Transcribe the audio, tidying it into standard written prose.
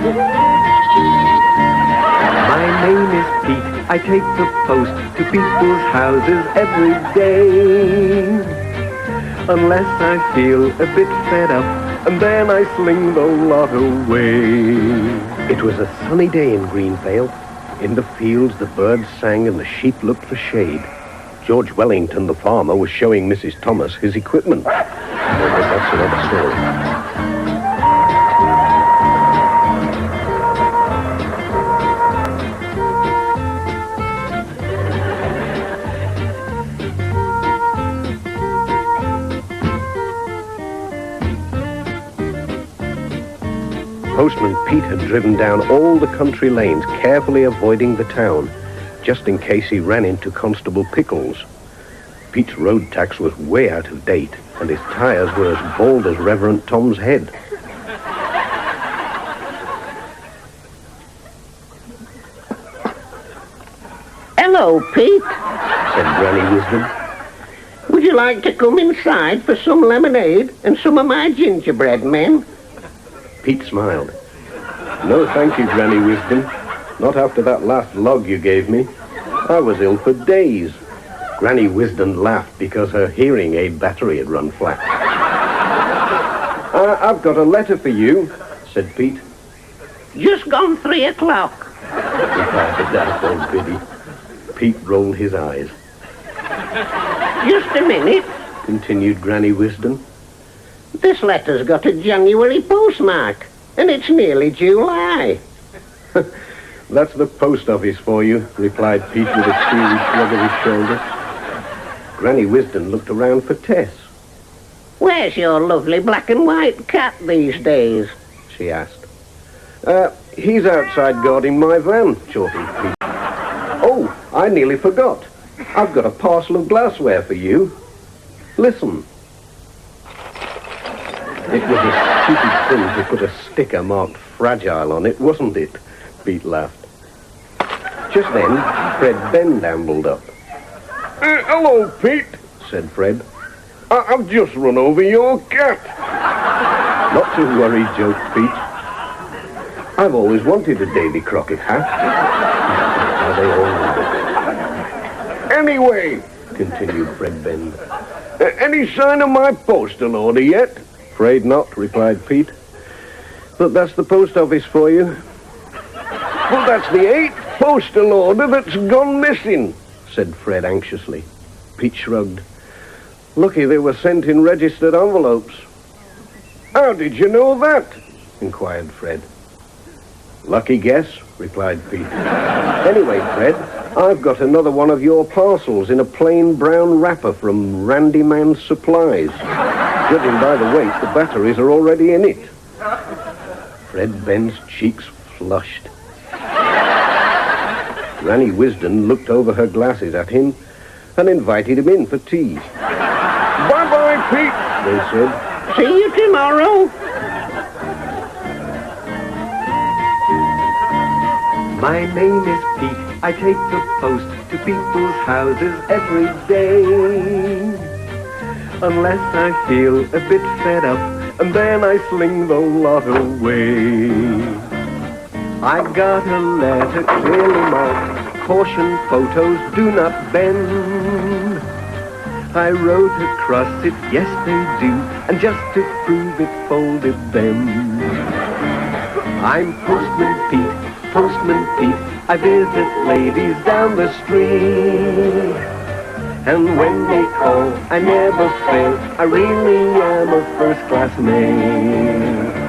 My name is Pete. I take the post to people's houses every day. Unless I feel a bit fed up, and then I sling the lot away. It was a sunny day in Greenvale. In the fields, the birds sang and the sheep looked for shade. George Wellington, the farmer, was showing Mrs. Thomas his equipment. But that's another story. Postman Pete had driven down all the country lanes, carefully avoiding the town, just in case he ran into Constable Pickles. Pete's road tax was way out of date, and his tires were as bald as Reverend Tom's head. Hello, Pete, said Granny Wisdom. would you like to come inside for some lemonade and some of my gingerbread, men? Pete smiled. No, thank you, Granny Wisdom. Not after that last log you gave me. I was ill for days. Granny Wisdom laughed because her hearing aid battery had run flat. I've got a letter for you, said Pete. Just gone 3 o'clock. Replied the daft old biddy. Pete rolled his eyes. Just a minute, continued Granny Wisdom. This letter's got a January postmark, and it's nearly July. That's the post office for you, replied Pete with a cheery shrug of his shoulders. Granny Wisdom looked around for Tess. Where's your lovely black and white cat these days? She asked. He's outside guarding my van, chortled Pete. Oh, I nearly forgot. I've got a parcel of glassware for you. Listen. It was a stupid thing to put a sticker marked fragile on it, wasn't it? Pete laughed. Just then, Fred Ben ambled up. Hello, Pete, said Fred. I've just run over your cat. Not to worry, joked Pete. I've always wanted a Davy Crockett hat. How they all wanted. Anyway, continued Fred Ben. Any sign of my postal order yet? Afraid not, replied Pete. But that's the post office for you. Well, that's the 8th postal order that's gone missing, said Fred anxiously. Pete shrugged. Lucky they were sent in registered envelopes. How did you know that? Inquired Fred. Lucky guess, replied Pete. Anyway, Fred, I've got another one of your parcels in a plain brown wrapper from Randy Man's Supplies. Judging by the weight, the batteries are already in it. Fred Ben's cheeks flushed. Granny Wisdom looked over her glasses at him and invited him in for tea. Bye-bye, Pete, they said. See you tomorrow. My name is Pete. I take the post to people's houses every day. Unless I feel a bit fed up, and then I sling the lot away. I got a letter clearly marked, caution photos do not bend. I wrote across it, yes they do, and just to prove it folded them. I'm Postman Pete, Postman Pete, I visit ladies down the street. And when they call, I never fail, I really am a first-class man.